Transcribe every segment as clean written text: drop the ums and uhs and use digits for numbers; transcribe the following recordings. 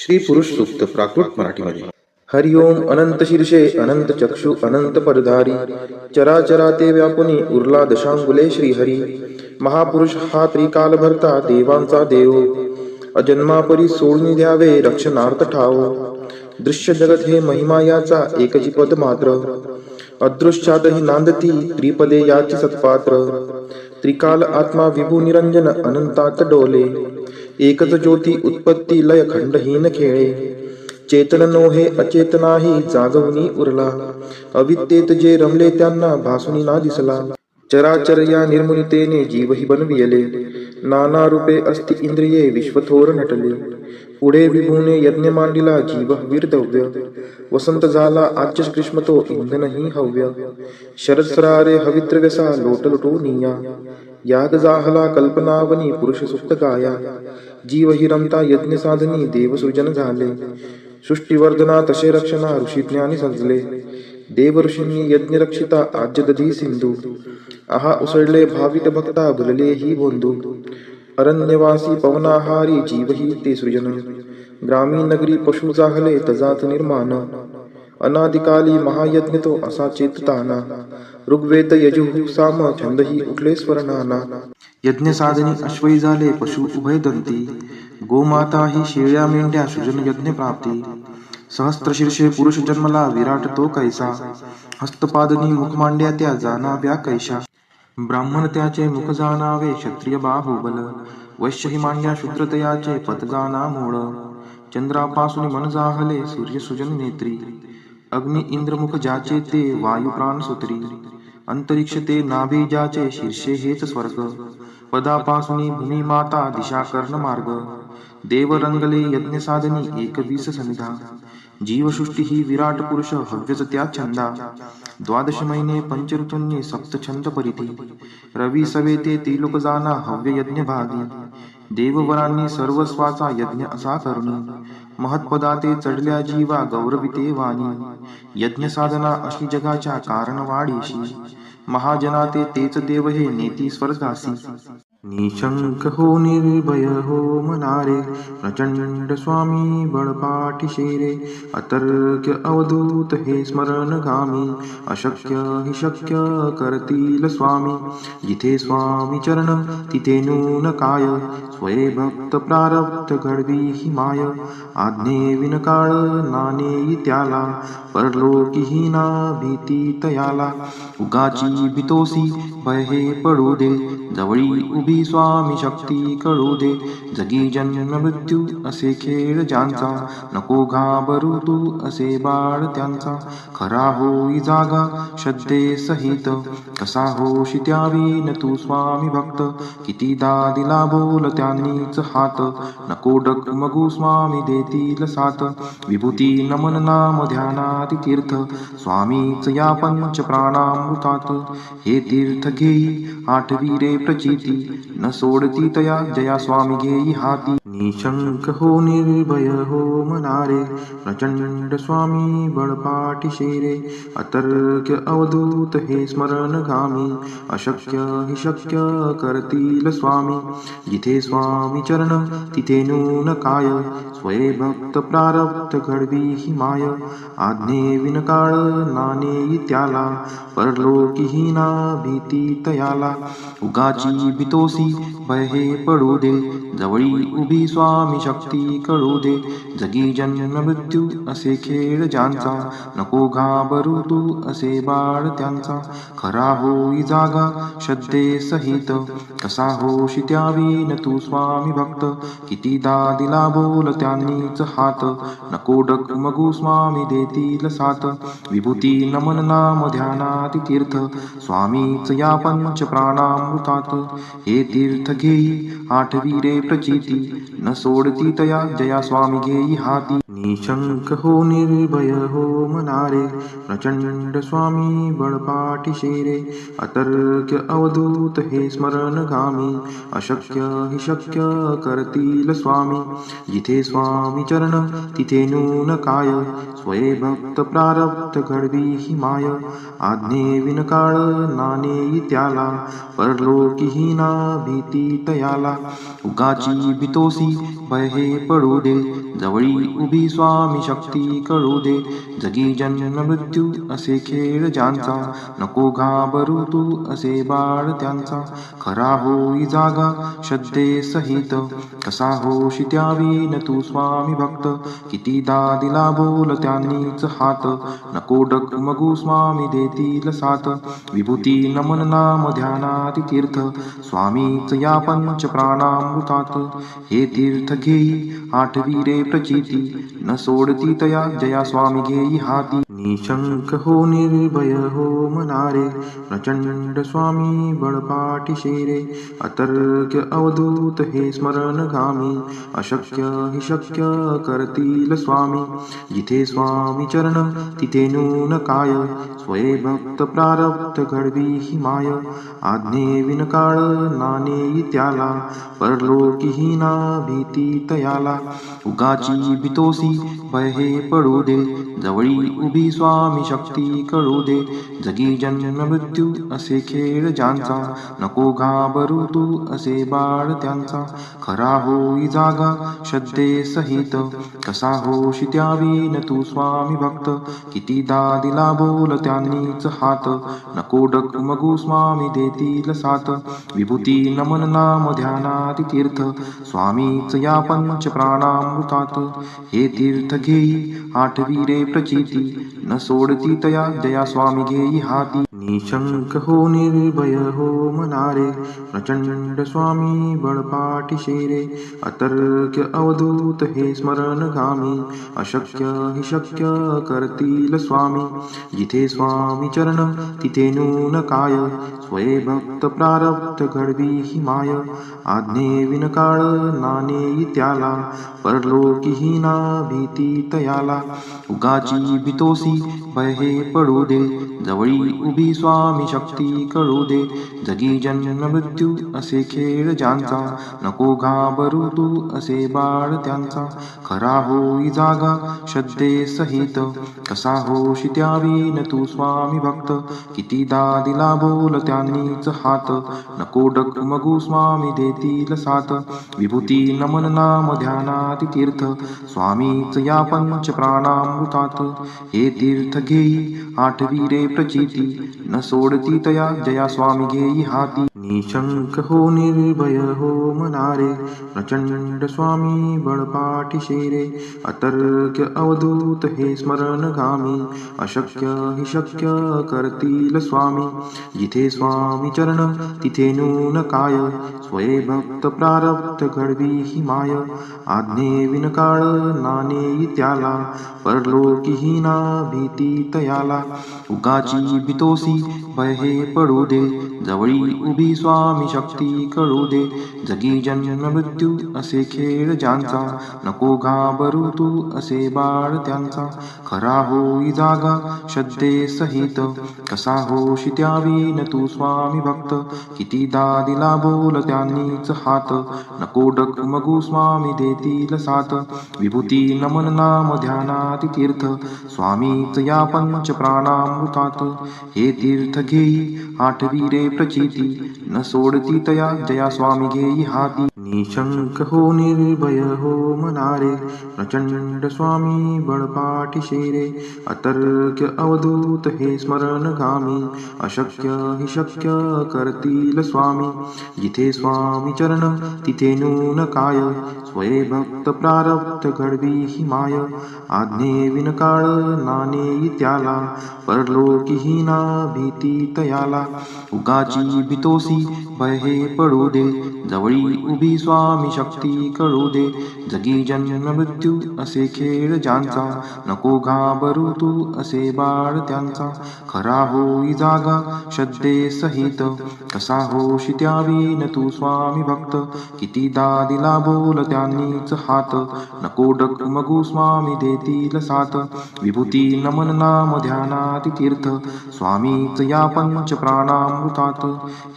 श्री पुरुष सूक्त प्राकृत मराठीमध्ये. हरि ओम. अनंत शीर्षे अनंत चक्षु अनंत पदधारी, चराचरा ते व्यापुनी उरला दशांगुले श्रीहरी. महापुरुष हा त्रिकाल भरता देवांचा देव, अजन्मापरी सोडून द्यावे रक्षणार्थ ठाव. दृश्य जगत हे महिमा याचा एकची पद मात्र, अदृश्यातही नांदती त्रिपदे याची सत्पात्र. त्रिकाल आत्मा विभू निरंजन अनंतात डोले, एकच ज्योती उत्पत्ती लय खंडहीन खेळे. चेतन नोहे अचेतनाही जागवणी उरला, अविद्येत जे रमले त्यांना भासुनी ना दिसला. चराचर या निर्मुनितेने जीवही बनविले, नाना रूपे अस्ति इंद्रिये विश्वथोर नटले. पुढे विभूने यज्ञ मांडिला जीव वीरदव्य, वसंत झाला आज्य ग्रीष्म तो इंधनही हव्य. शरद सरारे हविद्रव्यसा लोटलुटो निया, याग जाहला कल्पनावनी पुरुष सुप्त गाया. जीव हि रमता यज्ञ साधनी देव सृजन झाले, सृष्टीवर्धना तसे रक्षणा ऋषी ज्ञानी सजले. देव ऋषींनी यज्ञ रक्षिता आज्य दधी सिंधू, आहा उसळले भाविक भक्ता भुलले ही बोंधू. अरण्यवासी पवनाहारी जीव ही ते सृजन, ग्रामीण नगरी पशु जाहले तजात निर्माण. अनादिकाली महायज्ञ तो असा चेतताना, ऋग्वेद यजुः साम छंदही उठले स्वर्णाना. यज्ञ साधनी अश्वई झाले पशु उभय दंती, गोमाता ही शेळ्या मेंढ्या सृजन यज्ञ प्राप्ती. सहस्त्र शीर्षे पुरुष जन्मला विराट तो कैसा, हस्तपादनी मुख मांड्या त्या जाणाव्या कैशा. ब्राह्मण त्याचे मुख जाणावे क्षत्रिय बाहुबल, वैश्य ही मांड्या शूद्रतयाचे पद जाणा मूळ. चंद्रापासून मन जाहले सूर्य सृजन नेत्री, अग्नि इंद्रमुख ज्याचे ते वायू प्राण सूत्री. अंतरिक्ष ते नाभी ज्याचे शीर्षे हेच स्वर्ग, पदापासून भूमी माता दिशा कर्ण मार्ग. देव रंगले यज्ञ साधनी एकवीस सनिधा, जीवसृष्टी ही विराट पुरुष हव्यच त्या छंदा. द्वादश महिने पंच ऋतूंनी सप्त छंद परिधी, रवी सवेते त्रिलोक जाना हव्य यज्ञ भागी. देववरांनी सर्वस्वाचा यज्ञ असा करुणी, महत्पदाते चढल्या जीवा गौरविते वाणी. यज्ञ साधना अशी जगाच्या कारण वाढीशी, महाजनाते तेच देव हे नेती स्वर्गासी. निशंक हो निर्भय हो मनारे, प्रचंड स्वामी बळपाठी शेरे. अतर्क्य अवधूत हे स्मरणगामी, अशक्य हि शक्य करतील स्वामी. जिथे स्वामी चरण तिथे नून काय, स्वये भक्त प्रारब्ध घडवी ही माय. आज्ञे विनकाळ नानेई त्याला, परलोकी ही ना भीती तयाला. उगाची भीतोसी भय हे पडू दे, जवळी उभी स्वामी शक्ती कळू दे. जगी जन्म मृत्यू असे खेळ ज्यांचा, नको घाबरू तू असे बाळ त्यांचा. खरा होई जागा श्रद्धे सहित, कसा होशी त्यावीन तू स्वामी भक्त. कितीदा दिला बोल त्यांनीच हात, नको डगमगू स्वामी देतील साथ. विभूती नमन नाम ध्यानाति तीर्थ, स्वामीच या पंच प्राणामृतात. हे तीर्थ घेई आठवी प्रचिती, न सोडती तया जया स्वामी घेई हाती. निशंक हो निर्भय हो मनारे, प्रचंड स्वामी बळपाठी शेरे. अतर्क्य अवधूत हे स्मरणगामी, अशक्य हि शक्य करतील स्वामी. जिथे स्वामी चरण तिथे नून काय, स्वये भक्त प्रारब्ध घडवी ही माय. आज्ञे विनकाळ नानेई त्याला, परलोकी ही ना भीती तयाला. उगाची भीतोसी भय हे पडू दे, जवळी उभी स्वामी शक्ती कळू दे. जगी जन्म मृत्यू असे खेळ ज्यांचा, नको घाबरू तू असे बाळ त्यांचा. खरा होई जागा श्रद्धे सहित, कसा होशी त्यावीन तू स्वामी भक्त. कितीदा दिला बोल त्यांनीच हात, नको डगमगू स्वामी देतील साथ. विभूती नमन नाम ध्यानाति तीर्थ, स्वामीच या पंच प्राणामृतात. हे तीर्थ घेई आठवी प्रचिती, न सोडती तया जया स्वामी घेई हाती. निशंक हो निर्भय हो मनारे, प्रचंड स्वामी बळपाठी शेरे. अतर्क्य अवधूत हे स्मरणगामी, अशक्य हि शक्य करतील स्वामी. जिथे स्वामी चरण तिथे नून काय, स्वये भक्त प्रारब्ध घडवी ही माय. आज्ञे विनकाळ नानेई त्याला, परलोकी ही ना भीती तयाला. उगाची भीतोसी भय हे पडू दे, जवळी उभी स्वामी शक्ती कळू दे. जगी जन्म मृत्यू असे खेळ ज्यांचा, नको घाबरू तू असे बाळ त्यांचा. खरा होई जागा श्रद्धे सहित, कसा होशी त्यावीन तू स्वामी भक्त. कितीदा दिला बोल त्यांनीच हात, नको डगमगू स्वामी देतील साथ. विभूती नमन नाम ध्यानात तीर्थ, स्वामीच या पंच प्राणामृतात. हे तीर्थ घेई आठवी रे प्रचिती, न सोडती तया जया स्वामी घेई हाती. निशंक हो निर्भय हो मनारे, प्रचंड स्वामी बळपाठीशे रे. अतर्क्य अवधूत हे स्मरणगामी, अशक्य हि शक्य करतील स्वामी. जिथे स्वामी चरण तिथे नून काय, स्वये भक्त प्रारब्ध घडवी ही माय. आज्ञे विनकाळ नानेई त्याला, परलोकीही ना भीती तयाला. उगाची भीतोसी भय हे पडू दे, जवळी उभी स्वामी शक्ती कळू दे. जगी जन्म मृत्यू असे खेळ ज्यांचा, नको घाबरू तू असे बाळ त्यांचा. खरा होई जागा श्रद्धे सहित, कसा होशी त्यावीन तू स्वामी भक्त. कितीदा दिला बोल त्यांनीच हात, नको डगमगू स्वामी देतील साथ. विभूती नमन नाम ध्यानात तीर्थ, स्वामीच या पंच प्राणामृतात. हे तीर्थ घेई आठवी रे प्रचिती, न सोडती तया जया स्वामी घेई हाती. निशंक हो निर्भय हो मनारे, प्रचंड स्वामी बळपाठीशे रे. अतर्क्य अवधूत हे स्मरणगामी, अशक्य हि शक्य करतील स्वामी. जिथे स्वामी चरण तिथे नून काय, स्वये भक्त प्रारब्ध घडवी ही माय. आज्ञे विनकाळ नानेई त्याला, परलोकीही ना भीती तयाला. उगाची भीतोसी भय हे पडू दे, जवळी उभी स्वामी शक्ती कळू दे. जगी जन्म मृत्यू असे खेळ ज्यांचा, नको घाबरू तू असे बाळ त्यांचा. खरा होई जागा श्रद्धे सहित, कसा होशी त्यावीन तू स्वामी भक्त. कितीदा दिला बोल त्यांनीच हात, नको डगमगू स्वामी देतील साथ. विभूती नमन नाम ध्यानात तीर्थ, स्वामीच या पंच प्राणामृतात. हे तीर्थ घेई आठवी रे प्रचिती, न सोडती तया जया स्वामी घेई हाती. निशंक हो निर्भय हो मनारे, प्रचंड स्वामी बळपाठीशे रे. अतर्क्य अवधूत हे स्मरणगामी, अशक्य हि शक्य करतील स्वामी. जिथे स्वामी चरण तिथे नून काय, स्वये भक्त प्रारब्ध घडवी ही माय. आज्ञे विनकाळ नानेई त्याला, परलोकीही ना भीती तयाला. उगाची भीतोसी भय हे पडू दे, जवळी उभी स्वामी शक्ती कळू दे. जगी जन्म मृत्यू असे खेळ ज्यांचा, नको घाबरू तू असे बाळ त्यांचा. खरा होई जागा श्रद्धे सहित, कसा होशी त्यावीन तू स्वामी भक्त. कितीदा दिला बोल त्यांनीच हात, नको डगमगू स्वामी देतील साथ. विभूती नमन नाम ध्यानात तीर्थ, स्वामीच या पंच प्राणामृतात. हे तीर्थ घेई आठवी रे प्रचिती, न सोडती तया जया स्वामी घेई हाती. निशंक हो निर्भय हो मनारे, प्रचंड स्वामी बळपाठीशे रे. अतर्क्य अवधूत हे स्मरणगामी, अशक्य हि शक्य करतील स्वामी. जिथे स्वामी चरण तिथे नून काय, स्वये भक्त प्रारब्ध घडवी ही माय. आज्ञे विनकाळ नानेई त्याला, परलोकीही ना भीती तयाला. उगाची भीतोसी भय हे पडू दे, जवळी उभी स्वामी शक्ती कळू दे. जगी जन्म मृत्यू असे खेळ ज्यांचा, नको घाबरू तू असे बाळ त्यांचा. खरा होई जागा श्रद्धे सहित, कसा होशी त्यावीन तू स्वामी भक्त. कितीदा दिला बोल त्यांनीच हात, नको डगमगू स्वामी देतील साथ. विभूती नमन नाम ध्यानात तीर्थ, स्वामीच या पंच प्राणामृतात.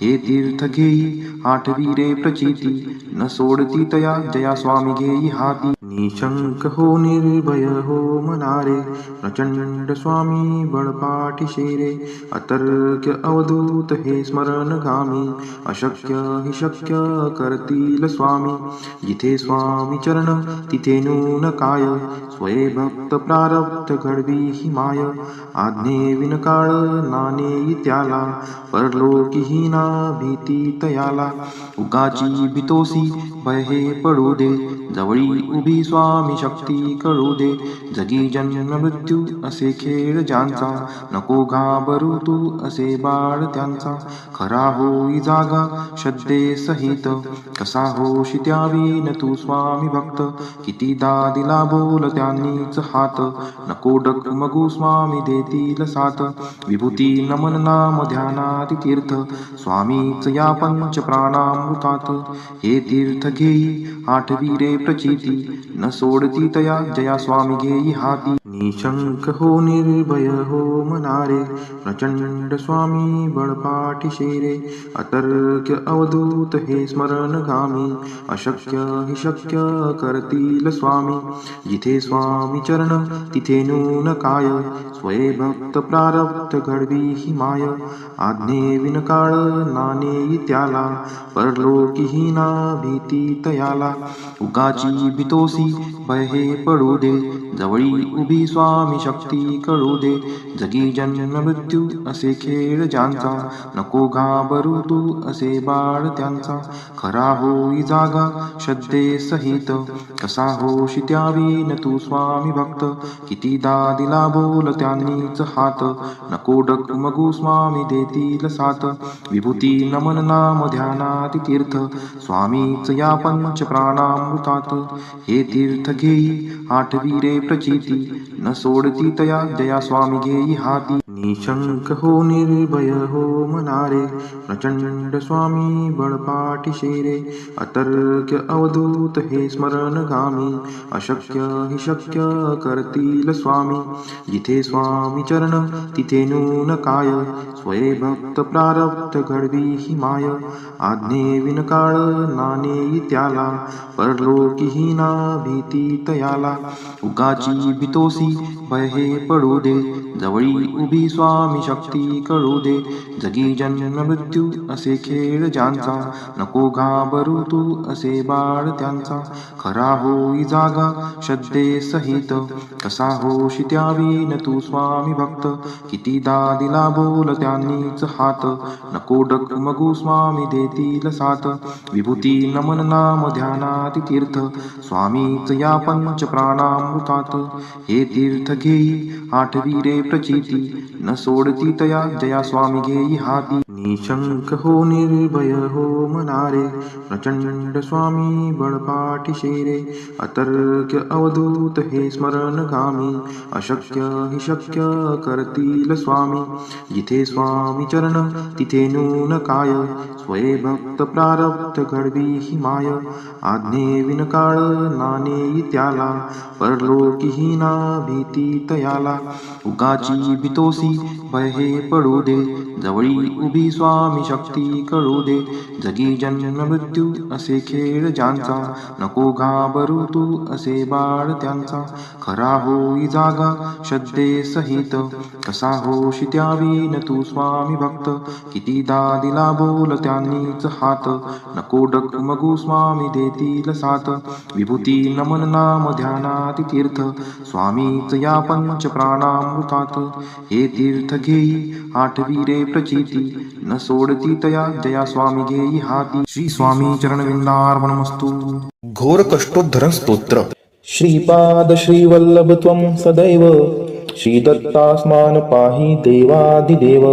हे तीर्थ तीर्थ घेई आठवी रे प्रचिती न सोडती तया जया स्वामी घेई हाती निशंक हो निर्भय हो मनारे प्रचंड स्वामी बळपाठी शेरे अतर्क्य अवधूत हे स्मरणगामी अशक्य हि शक्य करतील स्वामी जिथे स्वामी चरण तिथे नून काय स्वये भक्त प्रारब्ध घडवी ही माय आज्ञे विनकाळ नाणे त्याला परलोकीही ना भीती तयाला उगाची भीतोसी भय हे पडू दे जवळी उभी स्वामी शक्ती कळू दे जगी जन्म मृत्यू असे खेळ ज्यांचा नको घाबरू तू असे बाळ त्यांचा खरा होई जागा श्रद्धे सहित कसा होशी त्यावीन तू स्वामी भक्त कितीदा दिला बोल त्यांनीच हात नको डगमगू स्वामी देतील साथ विभूती नमन नाम ध्यानाति तीर्थ स्वामीच या पंच प्राणामृतात हे तीर्थ घेई आठवी रे प्रचिती न सोडती तया जया स्वामी घेई हाती निशंक हो निर्भय हो मनारे प्रचंड स्वामी बळपाठी शेरे अतर्क्य अवधूत हे स्मरणगामी अशक्य हि शक्य करतील स्वामी जिथे स्वामी चरण तिथे नून काय स्वये भक्त प्रारब्ध घडवी ही माय आज्ञे विनकाळ नाणे त्याला परलोकीही ना भीती तयाला उगाची भीतोसी भय हे पडू दे जवळी उभी स्वामी शक्ती कळू दे जगी जन्म मृत्यू असे खेळ ज्यांचा नको घाबरू तू असे बाळ त्यांचा खरा होई जागा श्रद्धे सहित कसा होशी त्यावीन तू स्वामी भक्त कितीदा दिला बोल त्यांनीच हात नको डगमगू स्वामी देतील साथ विभूती नमन नाम ध्यानाति तीर्थ स्वामीच या पंच प्राणामृतात हे तीर्थ घेई आठवी रे प्रचिती न सोडती तया जया स्वामी घेई हाती निशंक हो निर्भय हो मनारे प्रचंड स्वामी बळपाठी शेरे अतर्क्य अवधूत हे स्मरणगामी अशक्य हि शक्य करतील स्वामी जिथे स्वामी चरण तिथे नून काय स्वये भक्त प्रारब्ध घडवी ही माय आज्ञे विनकाळ नाणे त्याला परलोकीही ना भीती तयाला उगाची भीतोसी भय हे पडू दे जवळी उभी स्वामी शक्ती कळू दे जगी जन्म मृत्यू असे खेळ ज्यांचा नको घाबरू तू असे बाळ त्यांचा खरा होई जागा श्रद्धे सहित कसा होशी त्यावीन तू स्वामी भक्त कितीदा दिला बोल त्यांनीच हात नको डगमगू स्वामी देतील साथ विभूती नमन नाम ध्यानाति तीर्थ स्वामीच या पंच प्राणामृतात हे तीर्थ घेई आठवी रे प्रचिती न सोडती तया जया स्वामी घेई हाती निशंक हो निर्भय हो मनारे प्रचंड स्वामी बळपाठी शेरे अतर्क्य अवधूत हे स्मरणगामी अशक्य हि शक्य करतील स्वामी जिथे स्वामी चरण तिथे नून काय स्वये भक्त प्रारब्ध घडवी ही माय आज्ञे विनकाळ नाणे त्याला परलोकीही ना भीती तयाला उगाची भीतोसी भय हे पडू दे जवळी उभी स्वामी शक्ती कळू दे जगी जन्म मृत्यू असे खेळ ज्यांचा नको घाबरू तू असे बाळ त्यांचा खरा होई जागा श्रद्धे सहित कसा होशी त्यावीन तू स्वामी भक्त कितीदा दिला बोल त्यांनीच हात नको डगमगू स्वामी देतील साथ विभूती नमन नाम ध्यानाति तीर्थ स्वामीच या पंच प्राणामृतात हे तीर्थ घेई आठवी रे प्रचिती न सोडती तया जया स्वामी घेई हाती श्री स्वामी चरणविंदार्पणमस्तु घोर कष्टोद्धरण स्तोत्र श्रीपाद श्रीवल्लभ त्वं सदैव श्रीदत्तास्मान् पाहि देवादिदेव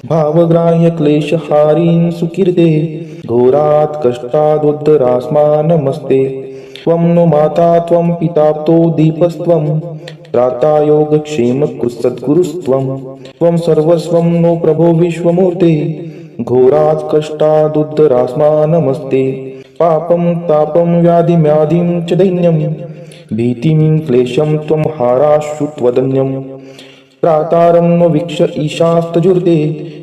भावग्राह्य क्लेशहारीन् सुकीर्ते घोरात् कष्टादुद्धरास्मान् नमस्ते त्वं नो माता त्वं पिताप्तो दीपस्त्वं त्राता योगक्षेम सद्गुरुस्त्वं त्वं सर्वस्वं नो प्रभो विश्वमूर्ते घोरात् कष्टादुद्धरास्मान् नमस्ते पापं तापं व्याधिम्याधिं च दैन्यं भीतिं क्लेशं त्वं हाराशु त्वदन्यं प्रातारं वीक्ष ईशास्तजुर्ते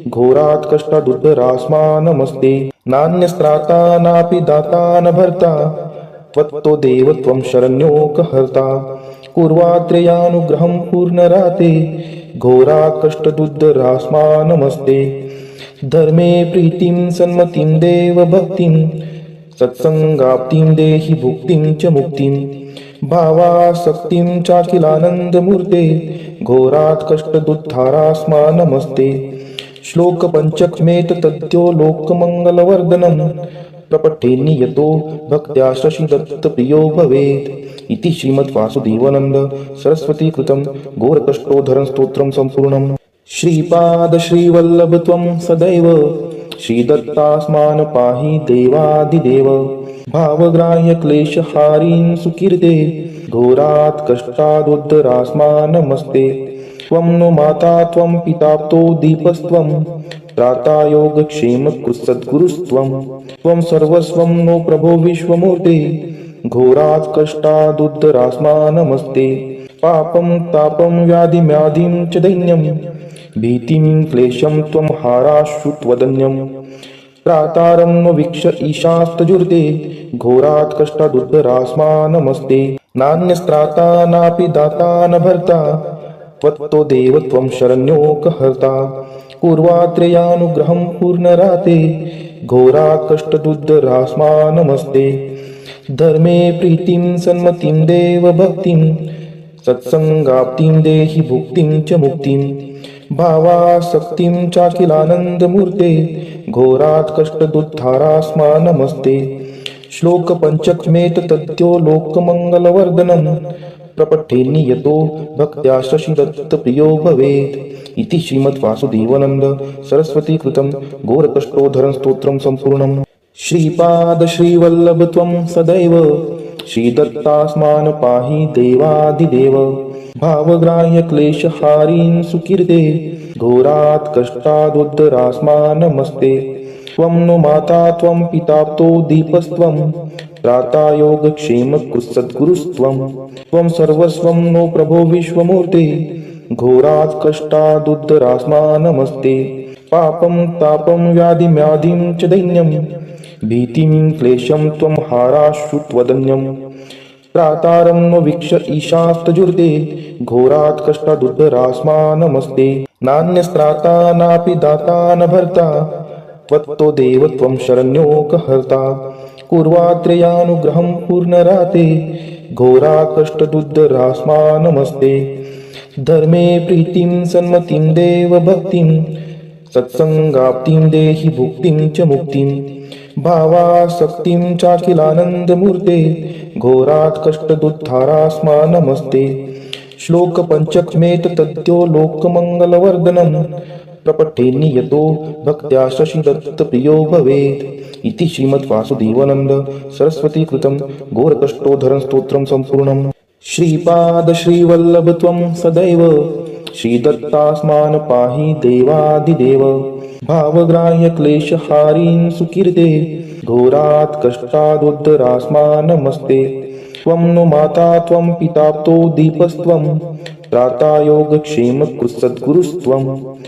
घोरात् कष्टादुद्धरास्मा नमस्ते नान्यस्त्राता नापि दाता न भर्ता त्वत्तो देव त्वं शरण्योकहर्ता कुर्वात्रेयानुग्रहं पूर्णराते घोरात् कष्टदुद्धरास्मा नमस्ते धर्मे प्रीतिं सन्मतिं देव भक्तिं सत्संगाप्तिं देहि भुक्तिं च मुक्तिं भावासक्तिं चाखिलानन्दमूर्ते घोरात् कष्टदुद्धारास्मा नमस्ते श्लोक पंचकमेत तद्यो लोकमङ्गलवर्धनं प्रपठेन्नि यतो भक्त्या शशिदत्तप्रियो भवेत् इति श्रीमद्वासुदेवानन्द सरस्वती कृतं घोरकष्टोद्धरण स्तोत्रं सम्पूर्णम् श्रीपाद श्रीवल्लभ त्वं सदैव श्रीदत्तास्मान् पाहि देवादिदेव भावग्राह्य क्लेशहारीं सुकीर्ते घोरात् कष्टादुद्धरास्मा नमस्ते त्वं नो माता त्वं पिताप्तो दीपस्त्वं त्राता योगक्षेमकृत्सद्गुरुस्त्वं त्वं सर्वस्वं नो प्रभो विश्वमूर्ते घोरात् कष्टादुद्धरास्मा नमस्ते पापं तापं व्याधिम्याधिं च दैन्यं भीतिं क्लेशं त्वं हाराशु त्वदन्यं प्रातारं नो वीक्ष ईशास्तजुर्ते घोरात् कष्टादुद्धरास्मा नमस्ते नान्यस्त्राता नापि दाता न भर्ता त्वत्तो देव त्वं शरण्योकहर्ता कुर्वात्रेयानुग्रहं पूर्णराते घोरात् कष्टदुद्धरास्मा नमस्ते धर्मे प्रीतिं सन्मतिं देव भक्तिं सत्संगाप्तिं देहि भुक्तिं च मुक्तिं भावासक्तिं चाखिलानन्दमूर्ते घोरात् कष्टदुद्धारास्मा नमस्ते श्लोक पंचकमेत तद्यो लोकमङ्गलवर्धनं प्रपठेन्नि यतो भक्त्या शशिदत्तप्रियो भवेत् इति श्रीमद्वासुदेवानन्द सरस्वती कृतं घोरकष्टोद्धरण स्तोत्रं सम्पूर्णम् श्रीपाद श्रीवल्लभ त्वं सदैव श्रीदत्तास्मान् पाहि देवादिदेव भावग्राह्य क्लेशहारीं सुकीर्ते घोरात् कष्टादुद्धरास्मा नमस्ते त्वं नो माता त्वं पिताप्तो दीपस्त्वं त्राता योगक्षेमकृत्सद्गुरुस्त्वं त्वं सर्वस्वं नो प्रभो विश्वमूर्ते घोरात् कष्टादुद्धरास्मा नमस्ते पापं तापं व्याधिम्याधिं च दैन्यं भीतिं क्लेशं त्वं हाराशु त्वदन्यं प्रातारं नो वीक्ष ईशास्तजुर्ते घोरात् कष्टादुद्धरास्मा नमस्ते नान्यस्त्राता नापि दाता न भर्ता त्वत्तो देव त्वं शरण्योकहर्ता कुर्वात्रेयानुग्रहं पूर्णराते घोरात् कष्टदुद्धरास्मा नमस्ते धर्मे प्रीतिं सन्मतिं देव भक्तिं सत्संगाप्तिं देहि भुक्तिं च मुक्तिं भावासक्तिं चाखिलानन्दमूर्ते घोरात् कष्टदुद्धारास्मा नमस्ते श्लोक पंचकमेत तद्यो लोकमङ्गलवर्धनं प्रपठेन्नि यतो भक्त्या शशिदत्तप्रियो भवेत् इति श्रीमद्वासुदेवानन्द सरस्वती कृतं घोरकष्टोद्धरण स्तोत्रं सम्पूर्णम् श्रीपाद श्रीवल्लभ त्वं सदैव श्रीदत्तास्मान् पाहि देवादिदेव भावग्राह्य क्लेशहारीं सुकीर्ते घोरात् कष्टादुद्धरास्मा नमस्ते त्वं नो माता त्वं पिताप्तो दीपस्त्वं त्राता योगक्षेमकृत्सद्गुरुस्त्वं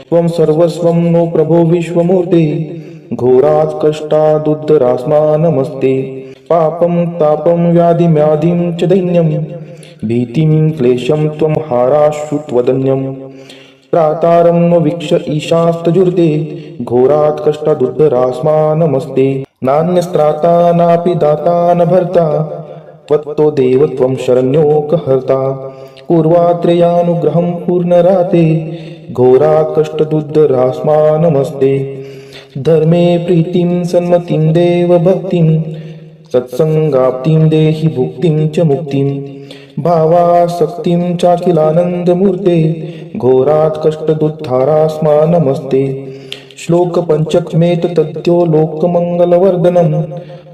त्वं सर्वस्वं नो प्रभो विश्वमूर्ते घोरात् कष्टादुद्धरास्मा नमस्ते पापं तापं व्याधिम्याधिं च दैन्यं भीतिं क्लेशं त्वं हाराशु त्वदन्यं प्रातारं नो वीक्ष ईशास्तजुर्ते घोरात् कष्टादुद्धरास्मा नमस्ते नान्यस्त्राता नापि दाता न भर्ता त्वत्तो देव त्वं शरण्योकहर्ता कुर्वात्रेयानुग्रहं पूर्णराते घोरात् कष्टदुद्धरास्मा नमस्ते धर्मे प्रीतिं सन्मतिं देव भक्तिं सत्संगाप्तिं देहि भुक्तिं च मुक्तिं भावासक्तिं चाखिलानन्दमूर्ते घोरात् कष्टदुद्धारास्मा नमस्ते श्लोक पंचकमेत तद्यो लोकमङ्गलवर्धनं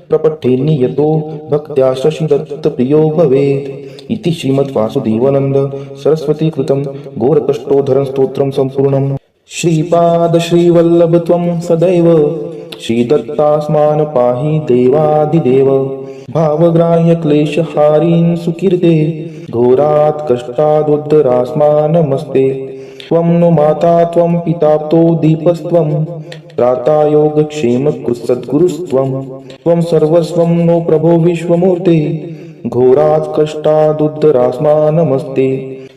प्रपठेन्नि यतो भक्त्या शशिदत्तप्रियो भवेत् इति श्रीमद्वासुदेवानन्द सरस्वती कृतं घोरकष्टोद्धरण स्तोत्रं सम्पूर्णम् श्रीपाद श्रीवल्लभ त्वं सदैव श्रीदत्तास्मान् पाहि देवादिदेव भावग्राह्य क्लेशहारीं सुकीर्ते घोरात् कष्टादुद्धरास्मा नमस्ते त्वं नो माता त्वं पिताप्तो दीपस्त्वं त्राता योगक्षेम सद्गुरुस्त्वं त्वं सर्वस्वं नो प्रभो विश्वमूर्ते घोरात् कष्टादुद्धरास्मा नमस्ते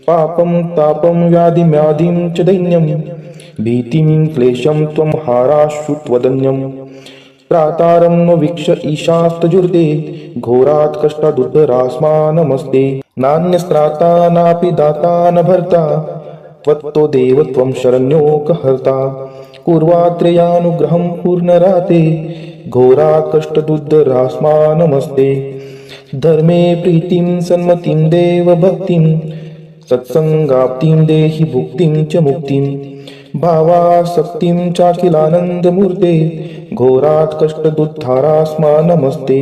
पापं तापं व्याधिम्याधिं च दैन्यं भीतिं क्लेशं त्वं हाराशु त्वदन्यं त्रातारं नो वीक्ष ईशास्तजुर्ते घोरात् कष्टादुद्धरास्मा नमस्ते नान्यस्त्राता नापि दाता न भर्ता त्वत्तो देव त्वं शरण्योकहर्ता पूर्वात्रेयानुग्रहं पूर्णराते घोरा कष्टदुद्धरास्मा नमस्ते धर्मे प्रीतिं सन्मतिं देव भक्तिं सत्संगाप्तिं देहि भुक्तिं च मुक्तिं भावासक्तिं चाखिलानन्दमूर्ते घोरात् कष्टदुद्धारास्मा नमस्ते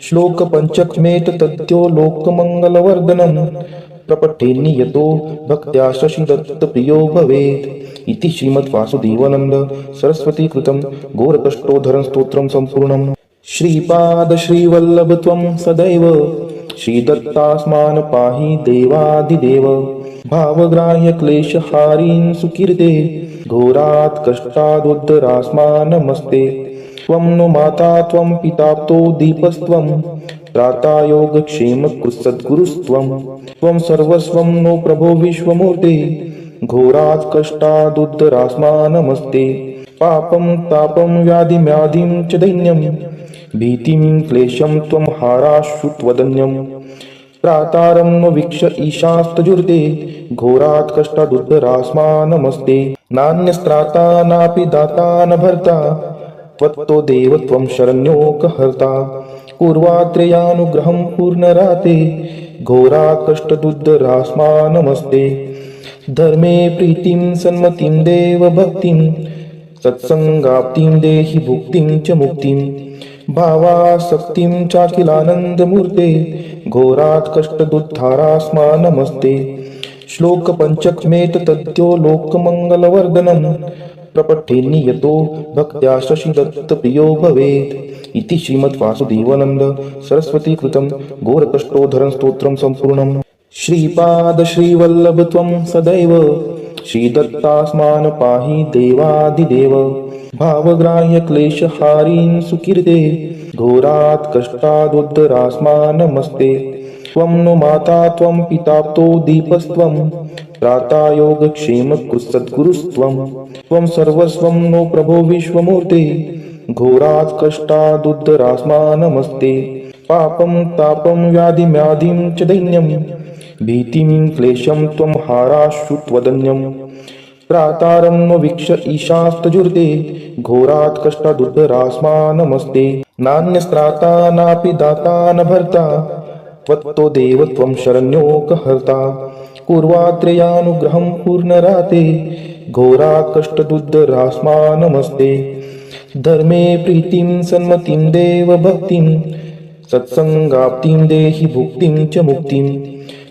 श्लोक पंचकमेत तद्यो लोकमङ्गलवर्धनं प्रपठेन्नि यतो भक्त्या शशिदत्तप्रियो भवेत् इति श्रीमद्वासुदेवानन्द सरस्वती कृतं घोरकष्टोद्धरण स्तोत्रं सम्पूर्णम् श्रीपाद श्रीवल्लभ त्वं सदैव श्रीदत्तास्मान् पाहि देवादिदेव भावग्राह्य क्लेशहारीन् सुकीर्ते घोरात् कष्टादुद्धरास्मा नमस्ते त्वं नो माता त्वं पिताप्तो दीपस्त्वं त्राता योगक्षेम सद्गुरुस्त्वं त्वं सर्वस्वं नो प्रभो विश्वमूर्ते घोरात् कष्टादुद्धरास्मा नमस्ते पापं तापं व्याधिम्याधिं च दैन्यं भीतिं क्लेशं त्वं हाराशु त्वदन्यं त्रातारं नो वीक्ष ईशास्तजुर्ते घोरात् कष्टादुद्धरास्मा नमस्ते नान्यस्त्राता नापि दाता न भर्ता त्वत्तो देव त्वं शरण्योकहर्ता पूर्वात्रेयानुग्रहं पूर्णराते घोरा कष्टदुद्धरास्मा नमस्ते धर्मे प्रीतिं सन्मतिं देव भक्तिं सत्संगाप्तिं देहि भुक्तिं च मुक्तिं भावासक्तिं चाखिलानन्दमूर्ते घोरात् कष्टदुद्धारास्मा नमस्ते श्लोक पंचकमेत तद्यो लोकमङ्गलवर्धनं प्रपठेन्नि यतो भक्त्या शशिदत्तप्रियो भवेत् इति श्रीमद्वासुदेवानन्द सरस्वती कृतं घोरकष्टोद्धरण स्तोत्रं सम्पूर्णम् श्रीपाद श्रीवल्लभ त्वं सदैव श्रीदत्तास्मान् पाहि देवादिदेव भावग्राह्य क्लेशहारीन् सुकीर्ते घोरात् कष्टादुद्धरास्मा नमस्ते त्वं नो माता त्वं पिताप्तो दीपस्त्वं त्राता योगक्षेम सद्गुरुस्त्वं त्वं सर्वस्वं नो प्रभो विश्वमूर्ते घोरात् कष्टादुद्धरास्मा नमस्ते पापं तापं व्याधिम्याधिं च दैन्यं भीतिं क्लेशं त्वं हाराशु त्वदन्यं त्रातारं नो वीक्ष ईशास्तजुर्ते घोरात् कष्टादुद्धरास्मा नमस्ते नान्यस्त्राता नापि दाता न भर्ता त्वत्तो देव त्वं शरण्योकहर्ता पूर्वात्रेयानुग्रहं पूर्णराते घोरा कष्टदुद्धरास्मा नमस्ते धर्मे प्रीतिं सन्मतिं देव भक्तिं सत्संगाप्तिं देहि भुक्तिं च मुक्तिं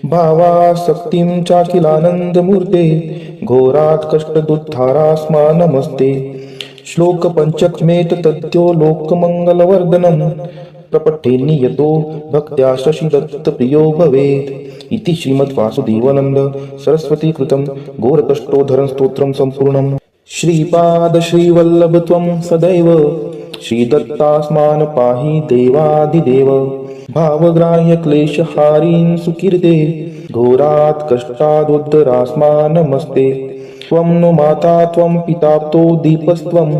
भावासक्तिं चाखिलानन्दमूर्ते घोरात् कष्टदुद्धारास्मा नमस्ते श्लोक पंचकमेत तद्यो लोकमङ्गलवर्धनं प्रपठेन्नि यतो भक्त्या शशिदत्तप्रियो भवेत् इति श्रीमद्वासुदेवानन्द सरस्वती कृतं घोरकष्टोद्धरण स्तोत्रं सम्पूर्णम् श्रीपाद श्रीवल्लभ त्वं सदैव श्रीदत्तास्मान् पाहि देवादिदेव भावग्राह्य क्लेशहारीन् सुकीर्ते घोरात् कष्टादुद्धरास्मा नमस्ते त्वं नो माता त्वं पिताप्तो दीपस्त्वं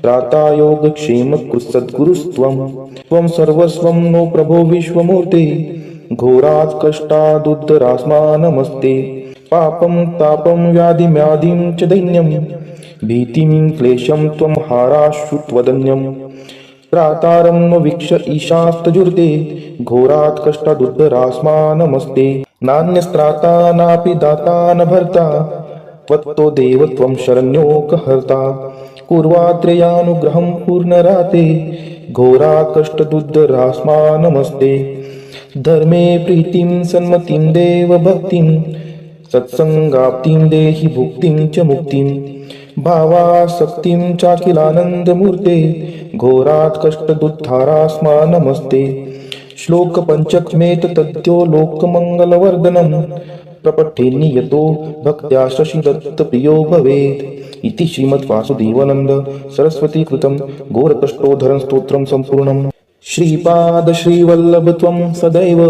त्राता योगक्षेम सद्गुरुस्त्वं त्वं सर्वस्वं नो प्रभो विश्वमूर्ते घोरात् कष्टादुद्धरास्मा नमस्ते पापं तापं व्याधिम्याधिं च दैन्यं भीतिं क्लेशं त्वं हाराशु त्वदन्यं त्रातारं नो वीक्ष ईशास्तजुर्ते घोरात् कष्टादुद्धरास्मा नमस्ते नान्यस्त्राता नापि दाता न भर्ता त्वत्तो देव त्वं शरण्योकहर्ता पूर्वात्रेयानुग्रहं पूर्णराते घोरा कष्टदुद्धरास्मा नमस्ते धर्मे प्रीतिं सन्मतिं देव भक्तिं सत्संगाप्तिं देहि भुक्तिं च मुक्तिं भावासक्तिं चाखिलानन्दमूर्ते घोरात् कष्टदुद्धारास्मा नमस्ते श्लोक पंचकमेत तद्यो लोकमङ्गलवर्धनं प्रपठेन्नि यतो भक्त्या शशिदत्तप्रियो भवेत् इति श्रीमद्वासुदेवानन्द सरस्वती कृतं घोरकष्टोद्धरण स्तोत्रं सम्पूर्णम्। श्रीपाद श्रीवल्लभ त्वं सदैव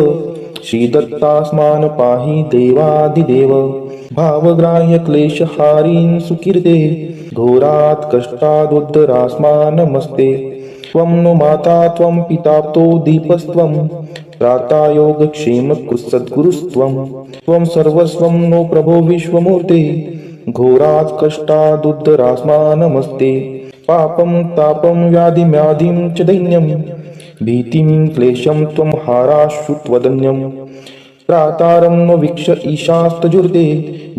श्रीदत्तास्मान् पाहि देवादिदेव भावग्राह्य क्लेशहारीन् सुकीर्ते घोरात् कष्टादुद्धरास्मान् नमस्ते। त्वं नो माता त्वं पिताप्तो दीपस्त्वं त्राता योगक्षेमकुसद्गुरुस्त्वं त्वं सर्वस्वं नो प्रभो विश्वमूर्ते घोरात् कष्टादुद्धरास्मान् नमस्ते। पापं तापं व्याधिम्याधिं च दैन्यं भीतिं क्लेशं त्वं हाराशु त्वदन्यं त्रातारं नो वीक्ष ईशास्तजुर्ते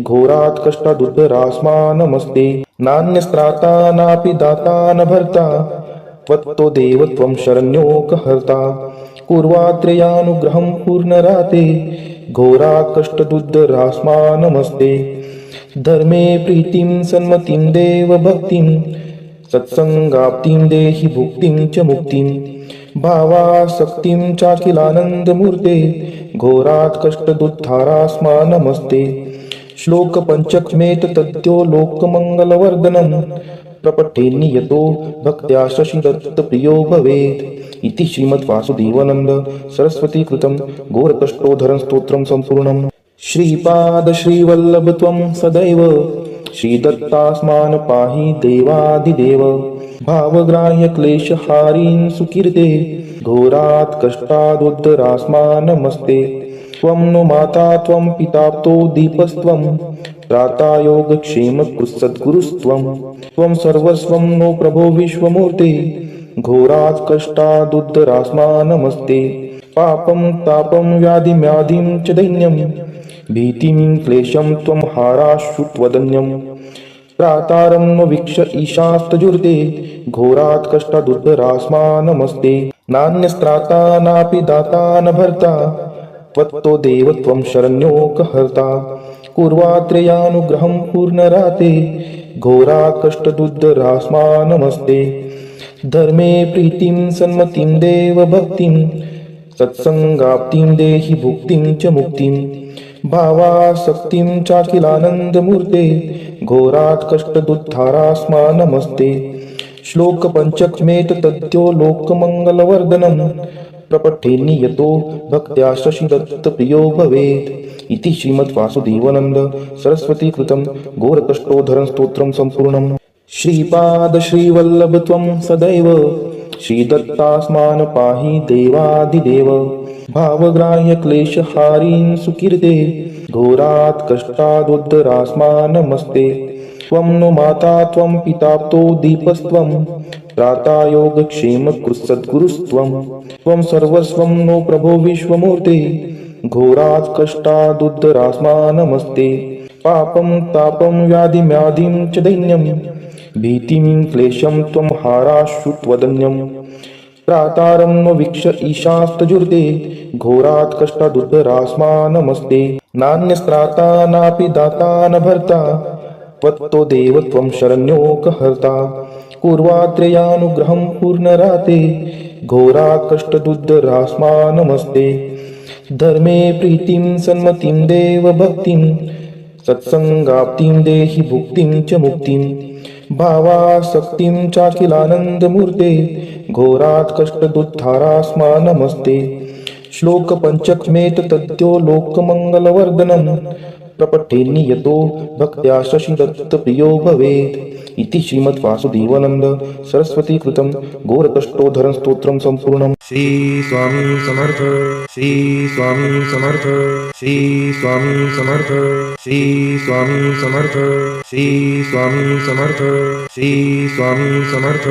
घोरात् कष्टादुद्धरास्मान् नमस्ते। नान्यस्त्राता नापि दाता न भर्ता त्वत्तो देव त्वं शरण्योकहर्ता कुर्वात्रेयानुग्रहं पूर्णराते घोरात् कष्टदुद्धरास्मान् नमस्ते। धर्मे प्रीतिं सन्मतिं देव भक्तिं सत्संगाप्तिं देहि भुक्तिं च मुक्तिं भावासक्तिं चाखिलानन्दमूर्ते घोरात् कष्टदुद्धारास्मान् नमस्ते। श्लोक पंचकमेत तद्यो लोकमङ्गलवर्धनं प्रपठेन्नि यतो भक्त्या शशिदत्तप्रियो भवेत् इति श्रीमद्वासुदेवानन्द सरस्वती कृतं घोरकष्टोद्धरण स्तोत्रं सम्पूर्णम्। श्रीपाद श्रीवल्लभ त्वं सदैव श्रीदत्तास्मान् पाहि देवादिदेव भावग्राह्य क्लेशहारीन् सुकीर्ते घोरात् कष्टादुद्धरास्मान् नमस्ते। त्वं नो माता त्वं पिताप्तो दीपस्त्वं त्राता योगक्षेमकुसद्गुरुस्त्वं त्वं सर्वस्वं नो प्रभो विश्वमूर्ते घोरात् कष्टादुद्धरास्मान् नमस्ते। पापं तापं व्याधिम्याधिं च दैन्यं भीतिं क्लेशं त्वं हाराशु त्वदन्यं त्रातारं नो वीक्ष ईशास्तजुर्ते घोरात् कष्टादुद्धरास्मान् नमस्ते। नान्यस्त्राता नापि दाता न भर्ता त्वत्तो देव त्वं शरण्योकहर्ता कुर्वात्रेयानुग्रहं पूर्णराते घोरात् कष्टदुद्धरास्मान् नमस्ते। धर्मे प्रीतिं सन्मतिं देव भक्तिं सत्संगाप्तिं देहि भुक्तिं च मुक्तिं भावासक्तिं चाखिलानन्दमूर्ते घोरात् कष्टदुद्धारास्मान् नमस्ते। श्लोक पंचकमेत तद्यो लोकमङ्गलवर्धनं प्रपठेन्नि यतो भक्त्या शशिदत्तप्रियो भवेत् इति श्रीमद्वासुदेवानन्द सरस्वती कृतं घोरकष्टोद्धरण स्तोत्रं सम्पूर्णम्। श्रीपाद श्रीवल्लभ त्वं सदैव श्रीदत्तास्मान् पाहि देवादिदेव भावग्राह्य क्लेशहारीन् सुकीर्ते घोरात् कष्टादुद्धरास्मान् नमस्ते। त्वं नो माता त्वं पिताप्तो दीपस्त्वं त्राता योगक्षेमकुसद्गुरुस्त्वं त्वं सर्वस्वं नो प्रभो विश्वमूर्ते घोरात् कष्टादुद्धरास्मान् नमस्ते। पापं तापं व्याधिम्याधिं च दैन्यं भीतिं क्लेशं त्वं हाराशु त्वदन्यं त्रातारं नो वीक्ष ईशास्तजुर्ते घोरात् कष्टादुद्धरास्मान् नमस्ते। नान्यस्त्राता नापि दाता न भर्ता त्वत्तो देव त्वं शरण्योकहर्ता कुर्वात्रेयानुग्रहं पूर्णराते घोरात् कष्टदुद्धरास्मान् नमस्ते। धर्मे प्रीतिं सन्मतिं देव भक्तिं सत्संगाप्तिं देहि भुक्तिं च मुक्तिं भावासक्तिं चाखिलानन्दमूर्ते घोरात् कष्टदुद्धारास्मान् नमस्ते। श्लोक पंचकमेत तद्यो लोकमङ्गलवर्धनं प्रपठेन्नि यतो भक्त्या शशिदत्तप्रियो भवेत् इति श्रीमद्वासुदेवानन्द सरस्वती कृतं घोरकष्टोद्धरण स्तोत्रं सम्पूर्णम्। श्री स्वामी समर्थ श्री स्वामी समर्थ श्री स्वामी समर्थ श्री स्वामी समर्थ श्री स्वामी समर्थ श्री स्वामी समर्थ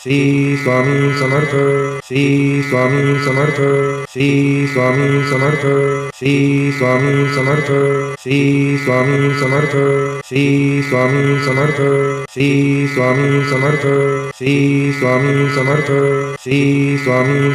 श्री स्वामी समर्थ श्री स्वामी समर्थ श्री स्वामी समर्थ श्री स्वामी समर्थ श्री स्वामी समर्थ श्री स्वामी समर्थ श्री स्वामी समर्थ श्री स्वामी समर्थ श्री स्वामी